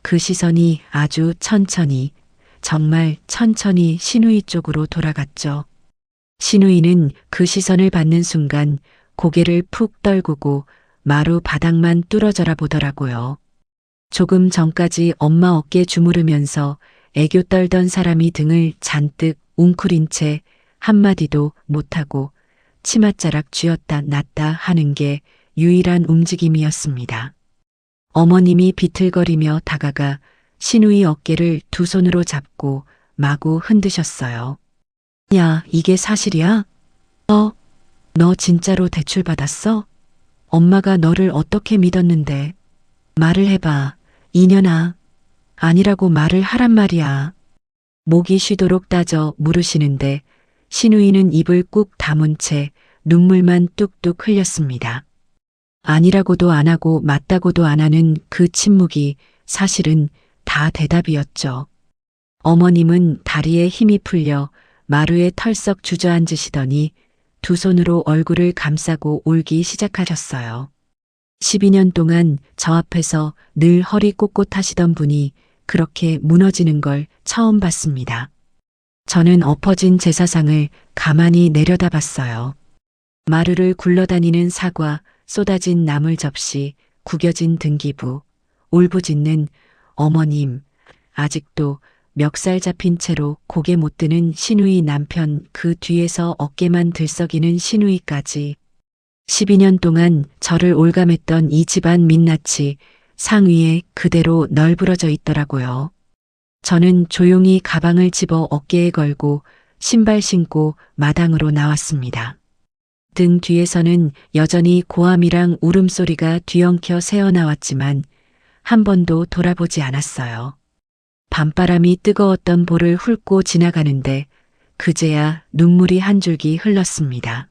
그 시선이 아주 천천히, 정말 천천히 신우이 쪽으로 돌아갔죠. 신우이는 그 시선을 받는 순간 고개를 푹 떨구고 마루 바닥만 뚫어져라 보더라고요. 조금 전까지 엄마 어깨 주무르면서 애교 떨던 사람이 등을 잔뜩 웅크린 채 한마디도 못하고 치맛자락 쥐었다 놨다 하는 게 유일한 움직임이었습니다. 어머님이 비틀거리며 다가가 신우이 어깨를 두 손으로 잡고 마구 흔드셨어요. 야, 이게 사실이야? 너 진짜로 대출 받았어? 엄마가 너를 어떻게 믿었는데. 말을 해봐, 이년아. 아니라고 말을 하란 말이야. 목이 쉬도록 따져 물으시는데 신우이는 입을 꾹 다문 채 눈물만 뚝뚝 흘렸습니다. 아니라고도 안 하고 맞다고도 안 하는 그 침묵이 사실은 다 대답이었죠. 어머님은 다리에 힘이 풀려 마루에 털썩 주저앉으시더니 두 손으로 얼굴을 감싸고 울기 시작하셨어요. 12년 동안 저 앞에서 늘 허리 꼿꼿하시던 분이 그렇게 무너지는 걸 처음 봤습니다. 저는 엎어진 제사상을 가만히 내려다봤어요. 마루를 굴러다니는 사과, 쏟아진 나물 접시, 구겨진 등기부, 울부짖는 어머님, 아직도 멱살 잡힌 채로 고개 못 드는 신우이 남편, 그 뒤에서 어깨만 들썩이는 신우이까지. 12년 동안 저를 올감했던 이 집안 민낯이 상위에 그대로 널브러져 있더라고요. 저는 조용히 가방을 집어 어깨에 걸고 신발 신고 마당으로 나왔습니다. 등 뒤에서는 여전히 고함이랑 울음소리가 뒤엉켜 새어나왔지만 한 번도 돌아보지 않았어요. 밤바람이 뜨거웠던 볼을 훑고 지나가는데 그제야 눈물이 한 줄기 흘렀습니다.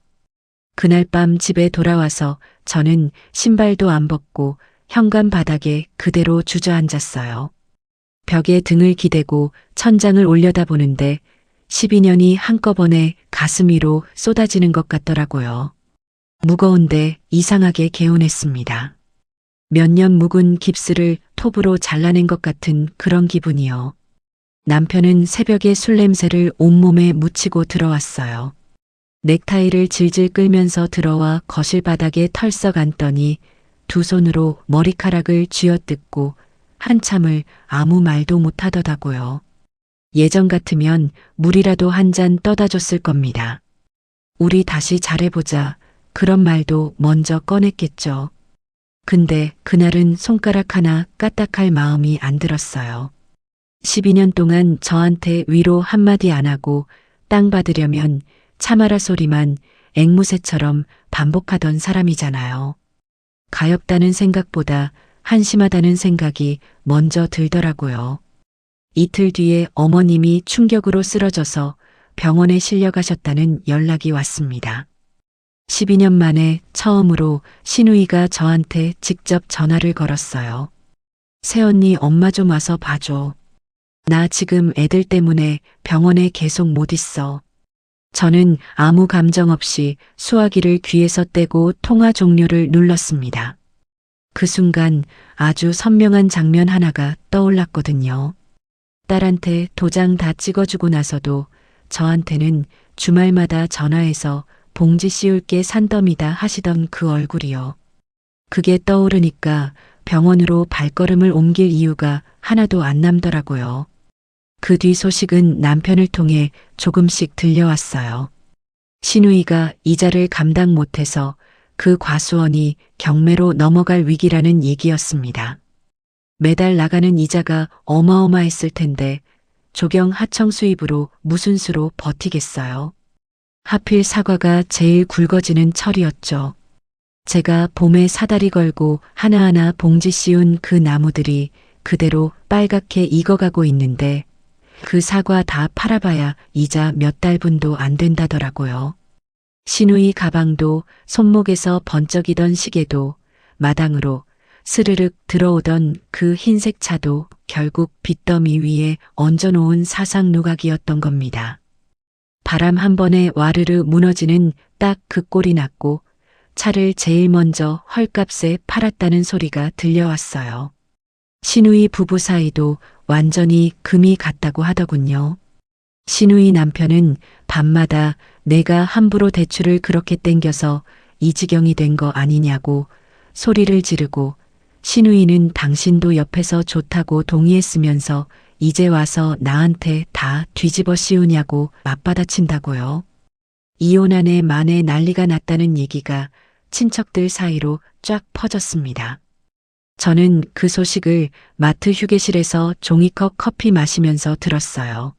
그날 밤 집에 돌아와서 저는 신발도 안 벗고 현관 바닥에 그대로 주저앉았어요. 벽에 등을 기대고 천장을 올려다보는데 12년이 한꺼번에 가슴 위로 쏟아지는 것 같더라고요. 무거운데 이상하게 개운했습니다. 몇 년 묵은 깁스를 톱으로 잘라낸 것 같은 그런 기분이요. 남편은 새벽에 술 냄새를 온몸에 묻히고 들어왔어요. 넥타이를 질질 끌면서 들어와 거실 바닥에 털썩 앉더니 두 손으로 머리카락을 쥐어뜯고 한참을 아무 말도 못하더라고요. 예전 같으면 물이라도 한 잔 떠다 줬을 겁니다. 우리 다시 잘해보자. 그런 말도 먼저 꺼냈겠죠. 근데 그날은 손가락 하나 까딱할 마음이 안 들었어요. 12년 동안 저한테 위로 한마디 안 하고 땅 받으려면 참아라 소리만 앵무새처럼 반복하던 사람이잖아요. 가엾다는 생각보다 한심하다는 생각이 먼저 들더라고요. 이틀 뒤에 어머님이 충격으로 쓰러져서 병원에 실려가셨다는 연락이 왔습니다. 12년 만에 처음으로 신우이가 저한테 직접 전화를 걸었어요. 새언니, 엄마 좀 와서 봐줘. 나 지금 애들 때문에 병원에 계속 못 있어. 저는 아무 감정 없이 수화기를 귀에서 떼고 통화 종료를 눌렀습니다. 그 순간 아주 선명한 장면 하나가 떠올랐거든요. 딸한테 도장 다 찍어주고 나서도 저한테는 주말마다 전화해서 봉지 씌울게 산더미다 하시던 그 얼굴이요. 그게 떠오르니까 병원으로 발걸음을 옮길 이유가 하나도 안 남더라고요. 그 뒤 소식은 남편을 통해 조금씩 들려왔어요. 신우이가 이자를 감당 못해서 그 과수원이 경매로 넘어갈 위기라는 얘기였습니다. 매달 나가는 이자가 어마어마했을 텐데 조경 하청 수입으로 무슨 수로 버티겠어요. 하필 사과가 제일 굵어지는 철이었죠. 제가 봄에 사다리 걸고 하나하나 봉지 씌운 그 나무들이 그대로 빨갛게 익어가고 있는데 그 사과 다 팔아봐야 이자 몇 달분도 안 된다더라고요. 신우이 가방도 손목에서 번쩍이던 시계도 마당으로 스르륵 들어오던 그 흰색 차도 결국 빚더미 위에 얹어놓은 사상 누각이었던 겁니다. 바람 한 번에 와르르 무너지는 딱 그 꼴이 났고 차를 제일 먼저 헐값에 팔았다는 소리가 들려왔어요. 신우이 부부 사이도 완전히 금이 갔다고 하더군요. 신우이 남편은 밤마다 내가 함부로 대출을 그렇게 땡겨서 이 지경이 된 거 아니냐고 소리를 지르고 신우이는 당신도 옆에서 좋다고 동의했으면서 이제 와서 나한테 다 뒤집어 씌우냐고 맞받아친다고요. 이혼안에 만에 난리가 났다는 얘기가 친척들 사이로 쫙 퍼졌습니다. 저는 그 소식을 마트 휴게실에서 종이컵 커피 마시면서 들었어요.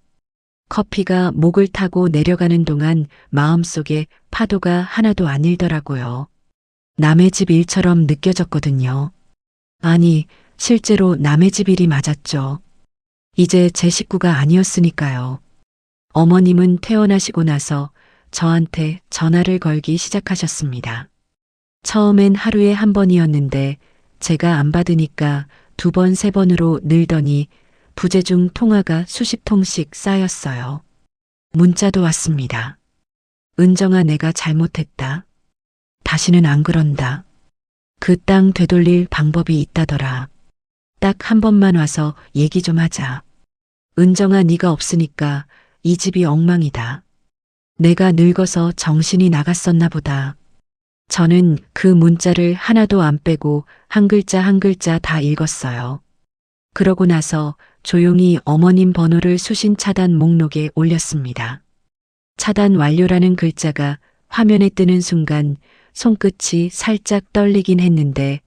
커피가 목을 타고 내려가는 동안 마음속에 파도가 하나도 안 일더라고요. 남의 집 일처럼 느껴졌거든요. 아니, 실제로 남의 집 일이 맞았죠. 이제 제 식구가 아니었으니까요. 어머님은 퇴원하시고 나서 저한테 전화를 걸기 시작하셨습니다. 처음엔 하루에 한 번이었는데 제가 안 받으니까 두 번, 세 번으로 늘더니 부재중 통화가 수십 통씩 쌓였어요. 문자도 왔습니다. 은정아, 내가 잘못했다. 다시는 안 그런다. 그 땅 되돌릴 방법이 있다더라. 딱 한 번만 와서 얘기 좀 하자. 은정아, 네가 없으니까 이 집이 엉망이다. 내가 늙어서 정신이 나갔었나 보다. 저는 그 문자를 하나도 안 빼고 한 글자 한 글자 다 읽었어요. 그러고 나서 조용히 어머님 번호를 수신 차단 목록에 올렸습니다. 차단 완료라는 글자가 화면에 뜨는 순간 손끝이 살짝 떨리긴 했는데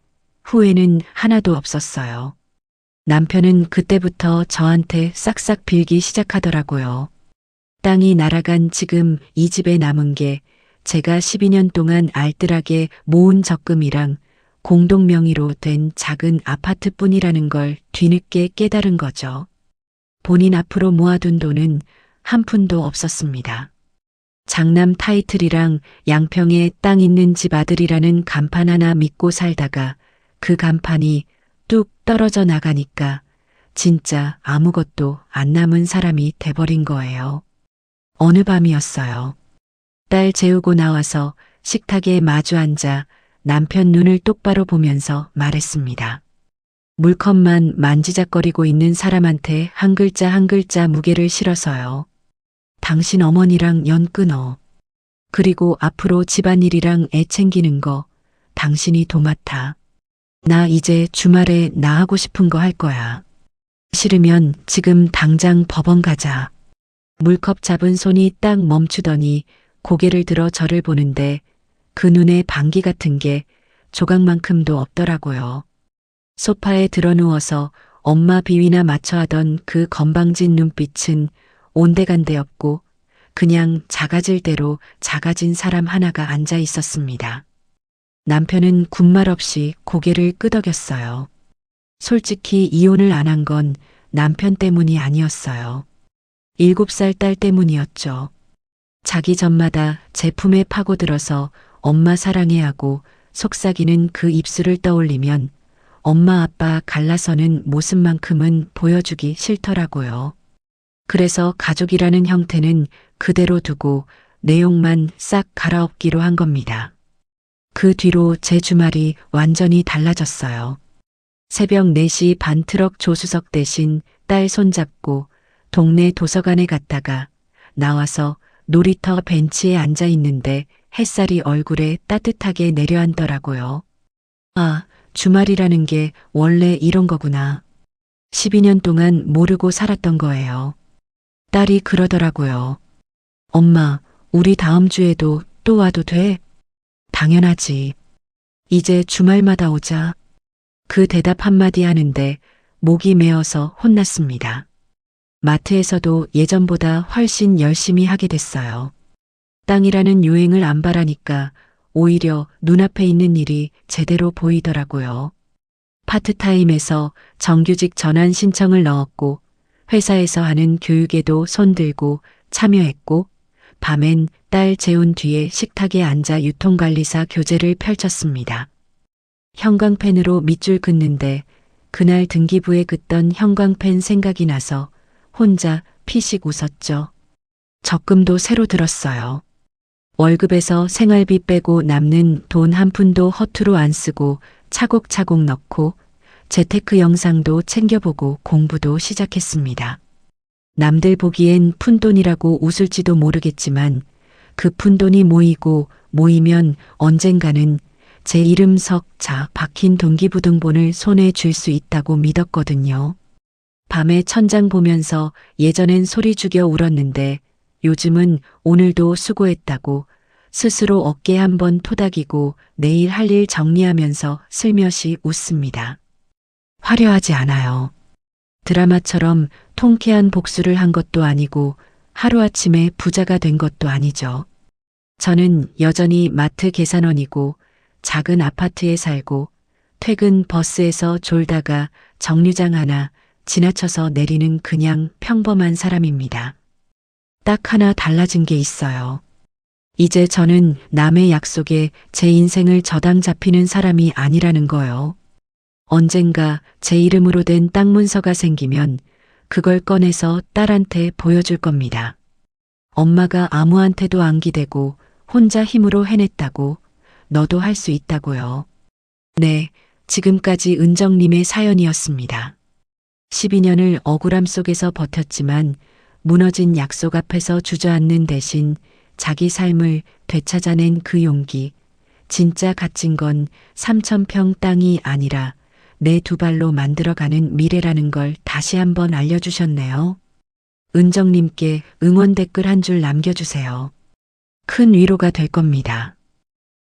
후회는 하나도 없었어요. 남편은 그때부터 저한테 싹싹 빌기 시작하더라고요. 땅이 날아간 지금 이 집에 남은 게 제가 12년 동안 알뜰하게 모은 적금이랑 공동 명의로 된 작은 아파트뿐이라는 걸 뒤늦게 깨달은 거죠. 본인 앞으로 모아둔 돈은 한 푼도 없었습니다. 장남 타이틀이랑 양평에 땅 있는 집 아들이라는 간판 하나 믿고 살다가 그 간판이 뚝 떨어져 나가니까 진짜 아무것도 안 남은 사람이 돼버린 거예요. 어느 밤이었어요. 딸 재우고 나와서 식탁에 마주 앉아 남편 눈을 똑바로 보면서 말했습니다. 물컵만 만지작거리고 있는 사람한테 한 글자 한 글자 무게를 실어서요. 당신 어머니랑 연 끊어. 그리고 앞으로 집안일이랑 애 챙기는 거 당신이 도맡아. 나 이제 주말에 나 하고 싶은 거 할 거야. 싫으면 지금 당장 법원 가자. 물컵 잡은 손이 딱 멈추더니 고개를 들어 저를 보는데 그 눈에 방귀 같은 게 조각만큼도 없더라고요. 소파에 드러누워서 엄마 비위나 맞춰 하던 그 건방진 눈빛은 온데간데 없고 그냥 작아질 대로 작아진 사람 하나가 앉아 있었습니다. 남편은 군말 없이 고개를 끄덕였어요. 솔직히 이혼을 안 한 건 남편 때문이 아니었어요. 7살 딸 때문이었죠. 자기 전마다 제품에 파고들어서 엄마 사랑해하고 속삭이는 그 입술을 떠올리면 엄마 아빠 갈라서는 모습만큼은 보여주기 싫더라고요. 그래서 가족이라는 형태는 그대로 두고 내용만 싹 갈아엎기로 한 겁니다. 그 뒤로 제 주말이 완전히 달라졌어요. 새벽 4시 반 트럭 조수석 대신 딸 손잡고 동네 도서관에 갔다가 나와서 놀이터 벤치에 앉아 있는데 햇살이 얼굴에 따뜻하게 내려앉더라고요. 아, 주말이라는 게 원래 이런 거구나. 12년 동안 모르고 살았던 거예요. 딸이 그러더라고요. 엄마, 우리 다음 주에도 또 와도 돼? 당연하지. 이제 주말마다 오자. 그 대답 한마디 하는데 목이 메어서 혼났습니다. 마트에서도 예전보다 훨씬 열심히 하게 됐어요. 땅이라는 유행을 안 바라니까 오히려 눈앞에 있는 일이 제대로 보이더라고요. 파트타임에서 정규직 전환 신청을 넣었고 회사에서 하는 교육에도 손들고 참여했고 밤엔 딸 재운 뒤에 식탁에 앉아 유통관리사 교재를 펼쳤습니다. 형광펜으로 밑줄 긋는데 그날 등기부에 긋던 형광펜 생각이 나서 혼자 피식 웃었죠. 적금도 새로 들었어요. 월급에서 생활비 빼고 남는 돈 한 푼도 허투루 안 쓰고 차곡차곡 넣고 재테크 영상도 챙겨보고 공부도 시작했습니다. 남들 보기엔 푼돈이라고 웃을지도 모르겠지만 그 푼돈이 모이고 모이면 언젠가는 제 이름 석자 박힌 동기부등본을 손에 쥘 수 있다고 믿었거든요. 밤에 천장 보면서 예전엔 소리 죽여 울었는데 요즘은 오늘도 수고했다고 스스로 어깨 한번 토닥이고 내일 할 일 정리하면서 슬며시 웃습니다. 화려하지 않아요. 드라마처럼 통쾌한 복수를 한 것도 아니고 하루아침에 부자가 된 것도 아니죠. 저는 여전히 마트 계산원이고 작은 아파트에 살고 퇴근 버스에서 졸다가 정류장 하나 지나쳐서 내리는 그냥 평범한 사람입니다. 딱 하나 달라진 게 있어요. 이제 저는 남의 약속에 제 인생을 저당 잡히는 사람이 아니라는 거요. 언젠가 제 이름으로 된 땅 문서가 생기면 그걸 꺼내서 딸한테 보여줄 겁니다. 엄마가 아무한테도 안 기대고 혼자 힘으로 해냈다고 너도 할 수 있다고요. 네, 지금까지 은정님의 사연이었습니다. 12년을 억울함 속에서 버텼지만 무너진 약속 앞에서 주저앉는 대신 자기 삶을 되찾아낸 그 용기, 진짜 값진 건 3,000평 땅이 아니라 내 두 발로 만들어가는 미래라는 걸 다시 한번 알려주셨네요. 은정님께 응원 댓글 한 줄 남겨주세요. 큰 위로가 될 겁니다.